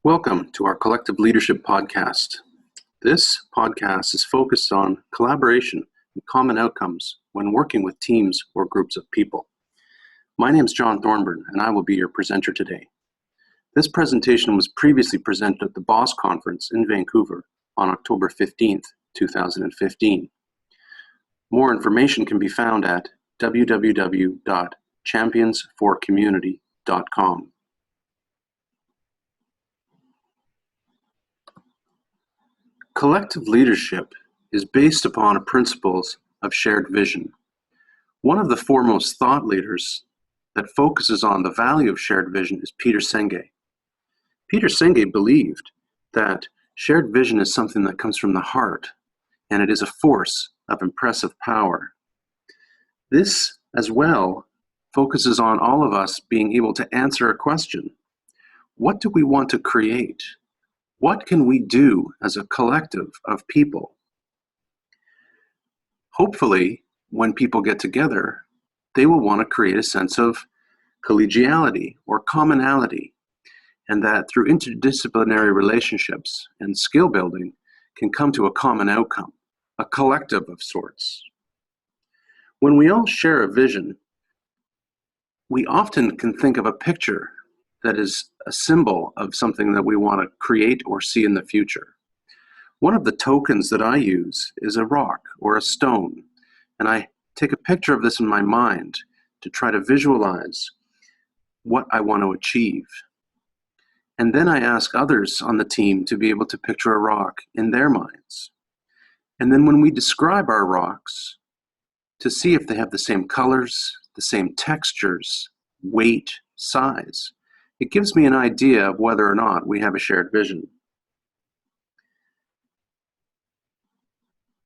Welcome to our Collective Leadership Podcast. This podcast is focused on collaboration and common outcomes when working with teams or groups of people. My name is John Thornburn, and I will be your presenter today. This presentation was previously presented at the BOSS Conference in Vancouver on October 15th, 2015. More information can be found at www.championsforcommunity.com. Collective leadership is based upon principles of shared vision. One of the foremost thought leaders that focuses on the value of shared vision is Peter Senge. Peter Senge believed that shared vision is something that comes from the heart, and it is a force of impressive power. This, as well, focuses on all of us being able to answer a question. What do we want to create? What can we do as a collective of people? Hopefully, when people get together, they will want to create a sense of collegiality or commonality, and that through interdisciplinary relationships and skill building can come to a common outcome, a collective of sorts. When we all share a vision, we often can think of a picture that is a symbol of something that we want to create or see in the future. One of the tokens that I use is a rock or a stone, and I take a picture of this in my mind to try to visualize what I want to achieve. And then I ask others on the team to be able to picture a rock in their minds. And then when we describe our rocks, to see if they have the same colors, the same textures, weight, size, it gives me an idea of whether or not we have a shared vision.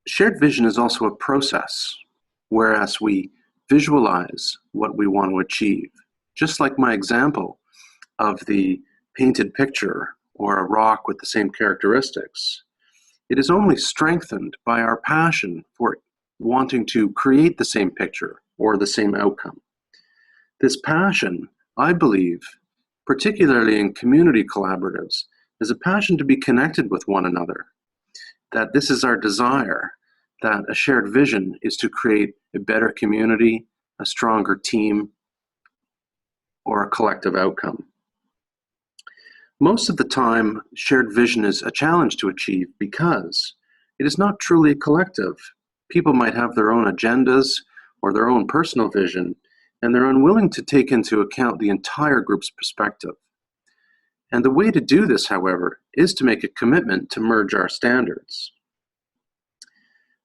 Shared vision is also a process, whereas we visualize what we want to achieve. Just like my example of the painted picture or a rock with the same characteristics, it is only strengthened by our passion for wanting to create the same picture or the same outcome. This passion, I believe, particularly in community collaboratives, is a passion to be connected with one another. That this is our desire, that a shared vision is to create a better community, a stronger team, or a collective outcome. Most of the time, shared vision is a challenge to achieve because it is not truly a collective. People might have their own agendas or their own personal vision, and they're unwilling to take into account the entire group's perspective. And the way to do this, however, is to make a commitment to merge our standards.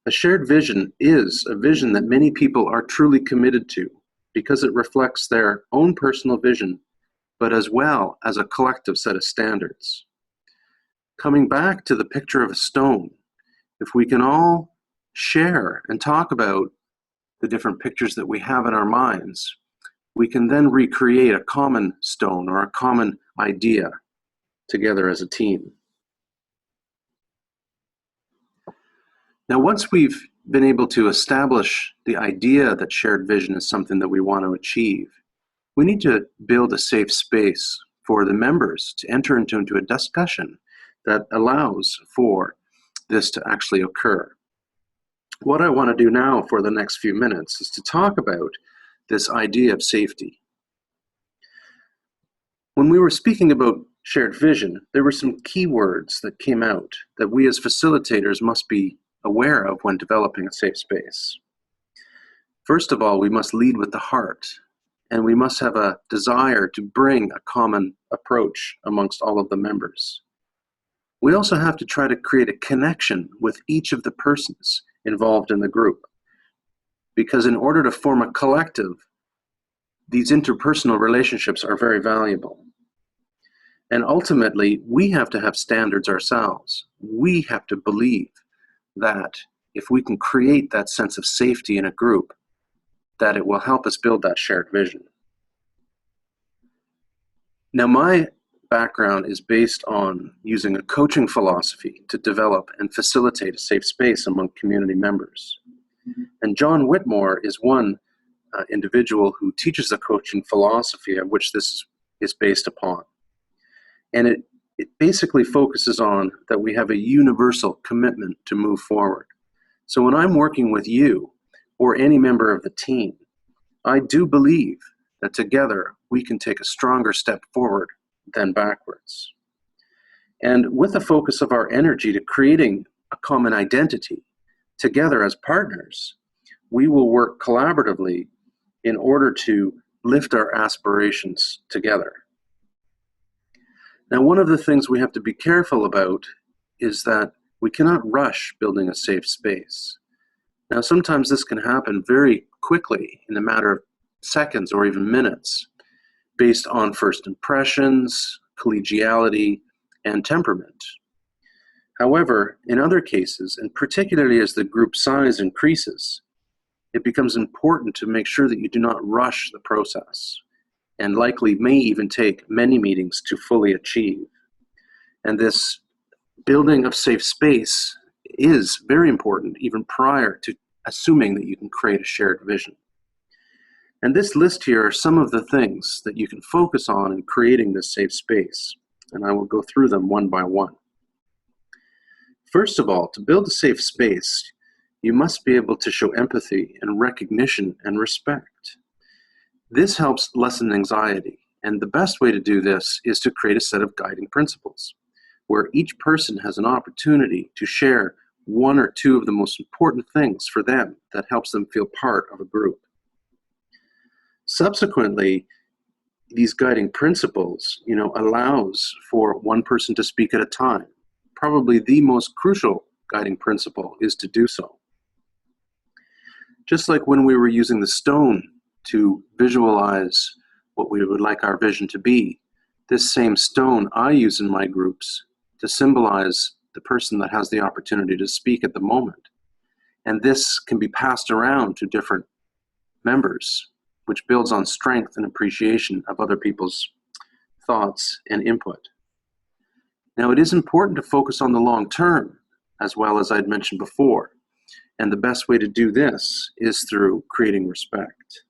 A shared vision is a vision that many people are truly committed to because it reflects their own personal vision, but as well as a collective set of standards. Coming back to the picture of a stone, if we can all share and talk about the different pictures that we have in our minds, we can then recreate a common stone or a common idea together as a team. Now, once we've been able to establish the idea that shared vision is something that we want to achieve, we need to build a safe space for the members to enter into a discussion that allows for this to actually occur. What I want to do now for the next few minutes is to talk about this idea of safety. When we were speaking about shared vision, there were some key words that came out that we as facilitators must be aware of when developing a safe space. First of all, we must lead with the heart, and we must have a desire to bring a common approach amongst all of the members. We also have to try to create a connection with each of the persons involved in the group. Because in order to form a collective, these interpersonal relationships are very valuable. And ultimately, we have to have standards ourselves. We have to believe that if we can create that sense of safety in a group, that it will help us build that shared vision. Now, my background is based on using a coaching philosophy to develop and facilitate a safe space among community members. And John Whitmore is one individual who teaches the coaching philosophy of which this is based upon. And it it basically focuses on that we have a universal commitment to move forward. So when I'm working with you or any member of the team, I do believe that together we can take a stronger step forward than backwards. And with the focus of our energy to creating a common identity, together as partners, we will work collaboratively in order to lift our aspirations together. Now, one of the things we have to be careful about is that we cannot rush building a safe space. Now, sometimes this can happen very quickly in a matter of seconds or even minutes, based on first impressions, collegiality, and temperament. However, in other cases, and particularly as the group size increases, it becomes important to make sure that you do not rush the process, and likely may even take many meetings to fully achieve. And this building of safe space is very important even prior to assuming that you can create a shared vision. And this list here are some of the things that you can focus on in creating this safe space, and I will go through them one by one. First of all, to build a safe space, you must be able to show empathy and recognition and respect. This helps lessen anxiety, and the best way to do this is to create a set of guiding principles, where each person has an opportunity to share one or two of the most important things for them that helps them feel part of a group. Subsequently, these guiding principles, allows for one person to speak at a time. Probably the most crucial guiding principle is to do so. Just like when we were using the stone to visualize what we would like our vision to be, this same stone I use in my groups to symbolize the person that has the opportunity to speak at the moment. And this can be passed around to different members, which builds on strength and appreciation of other people's thoughts and input. Now, it is important to focus on the long term, as well as I'd mentioned before. And the best way to do this is through creating respect.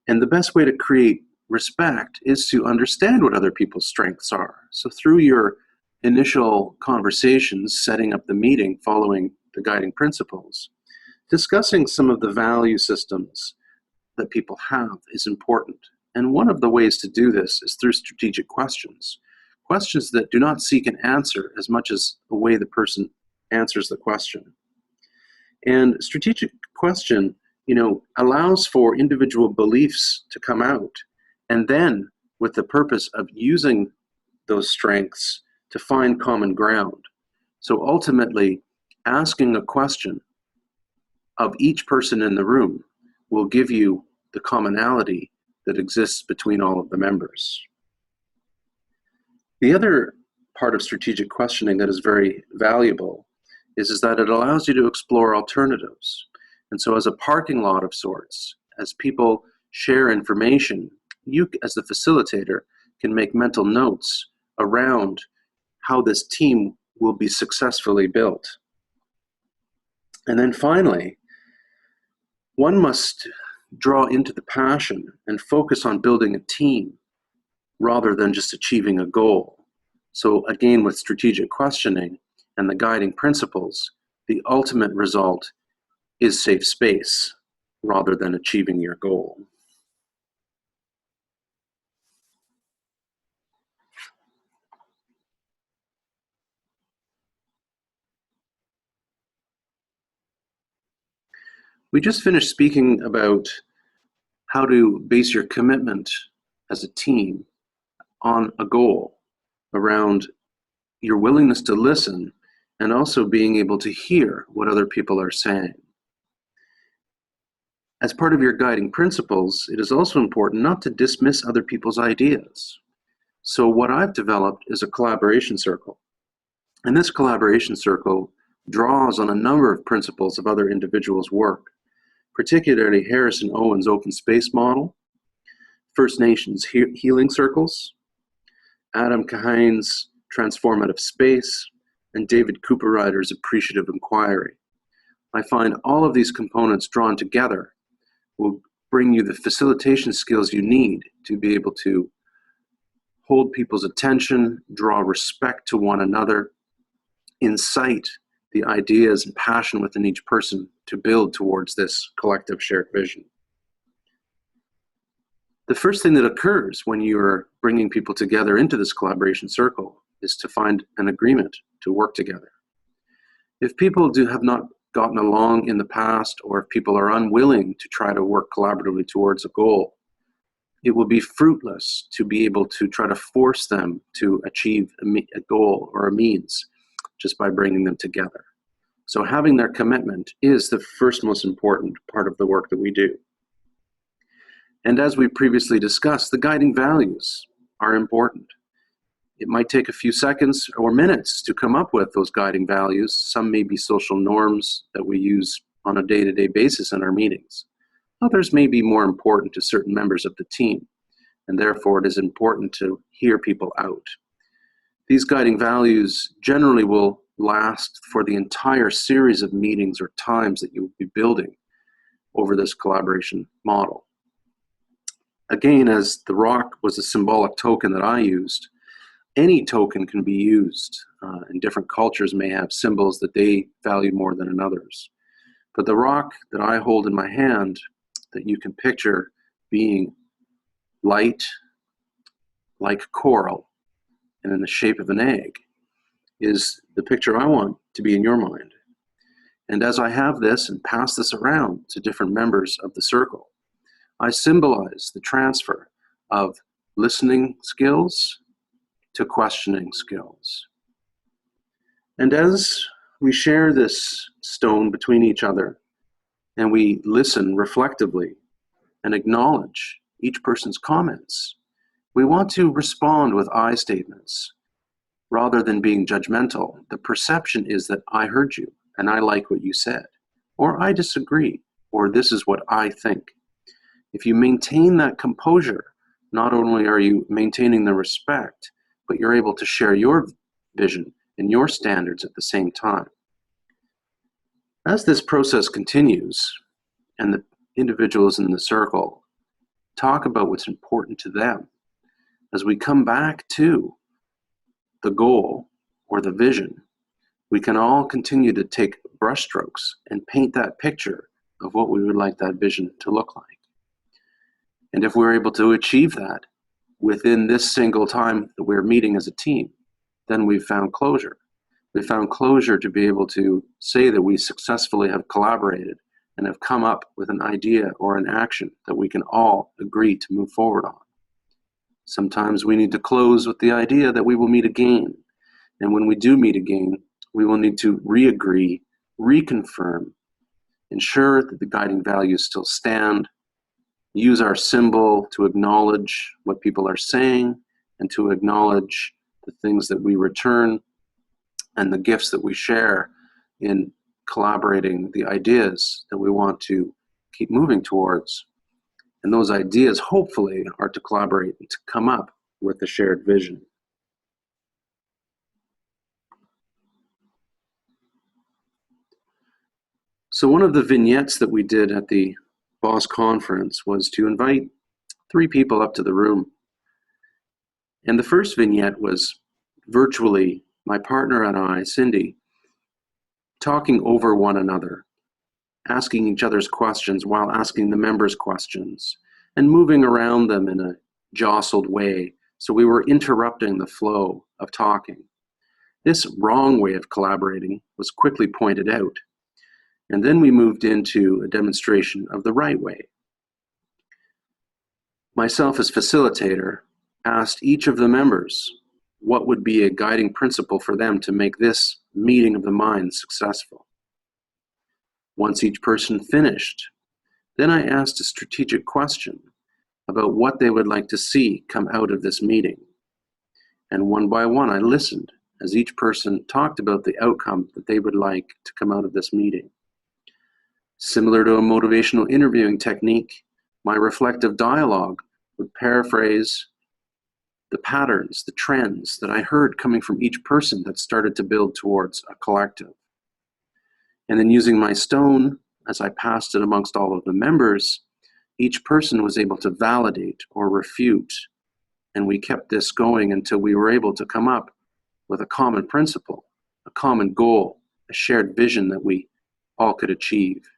And the best way to create respect is to understand what other people's strengths are. So through your initial conversations, setting up the meeting following the guiding principles, discussing some of the value systems that people have is important. And one of the ways to do this is through strategic questions. Questions that do not seek an answer as much as the way the person answers the question. And strategic question, allows for individual beliefs to come out, and then with the purpose of using those strengths to find common ground. So ultimately, asking a question of each person in the room will give you the commonality that exists between all of the members. The other part of strategic questioning that is very valuable is that it allows you to explore alternatives. And so as a parking lot of sorts, as people share information, you as the facilitator can make mental notes around how this team will be successfully built. And then finally, one must draw into the passion and focus on building a team rather than just achieving a goal. So again, with strategic questioning and the guiding principles, the ultimate result is safe space rather than achieving your goal. We just finished speaking about how to base your commitment as a team on a goal around your willingness to listen and also being able to hear what other people are saying. As part of your guiding principles, it is also important not to dismiss other people's ideas. So what I've developed is a collaboration circle. And this collaboration circle draws on a number of principles of other individuals' work, particularly Harrison Owen's open space model, First Nations healing circles, Adam Kahine's transformative space, and David Cooperrider's appreciative inquiry. I find all of these components drawn together will bring you the facilitation skills you need to be able to hold people's attention, draw respect to one another, incite the ideas and passion within each person to build towards this collective shared vision. The first thing that occurs when you're bringing people together into this collaboration circle is to find an agreement to work together. If people have not gotten along in the past, or if people are unwilling to try to work collaboratively towards a goal, it will be fruitless to be able to try to force them to achieve a goal or a means just by bringing them together. So having their commitment is the first most important part of the work that we do. And as we previously discussed, the guiding values are important. It might take a few seconds or minutes to come up with those guiding values. Some may be social norms that we use on a day-to-day basis in our meetings. Others may be more important to certain members of the team, and therefore it is important to hear people out. These guiding values generally will last for the entire series of meetings or times that you will be building over this collaboration model. Again, as the rock was a symbolic token that I used, any token can be used, and different cultures may have symbols that they value more than others. But the rock that I hold in my hand, that you can picture being light, like coral, and in the shape of an egg, is the picture I want to be in your mind. And as I have this and pass this around to different members of the circle, I symbolize the transfer of listening skills to questioning skills. And as we share this stone between each other, and we listen reflectively and acknowledge each person's comments, we want to respond with I statements. Rather than being judgmental, the perception is that I heard you and I like what you said, or I disagree, or this is what I think. If you maintain that composure, not only are you maintaining the respect, but you're able to share your vision and your standards at the same time. As this process continues, and the individuals in the circle talk about what's important to them, as we come back to the goal or the vision, we can all continue to take brushstrokes and paint that picture of what we would like that vision to look like. And if we're able to achieve that within this single time that we're meeting as a team, then we've found closure. We found closure to be able to say that we successfully have collaborated and have come up with an idea or an action that we can all agree to move forward on. Sometimes we need to close with the idea that we will meet again. And when we do meet again, we will need to re-agree, reconfirm, ensure that the guiding values still stand, use our symbol to acknowledge what people are saying and to acknowledge the things that we return and the gifts that we share in collaborating the ideas that we want to keep moving towards. And those ideas, hopefully, are to collaborate and to come up with a shared vision. So one of the vignettes that we did at the BOSS conference was to invite 3 people up to the room. And the first vignette was virtually my partner and I, Cindy, talking over one another, asking each other's questions while asking the members questions, and moving around them in a jostled way. So we were interrupting the flow of talking. This wrong way of collaborating was quickly pointed out. And then we moved into a demonstration of the right way. Myself as facilitator asked each of the members what would be a guiding principle for them to make this meeting of the mind successful. Once each person finished, then I asked a strategic question about what they would like to see come out of this meeting. And one by one, I listened as each person talked about the outcome that they would like to come out of this meeting. Similar to a motivational interviewing technique, my reflective dialogue would paraphrase the patterns, the trends that I heard coming from each person that started to build towards a collective. And then using my stone, as I passed it amongst all of the members, each person was able to validate or refute And we kept this going until we were able to come up with a common principle, a common goal, a shared vision that we all could achieve.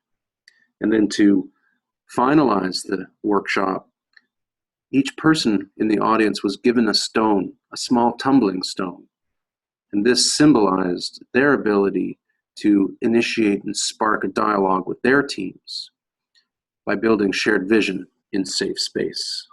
And then to finalize the workshop, each person in the audience was given a stone, a small tumbling stone. And this symbolized their ability to initiate and spark a dialogue with their teams by building shared vision in safe space.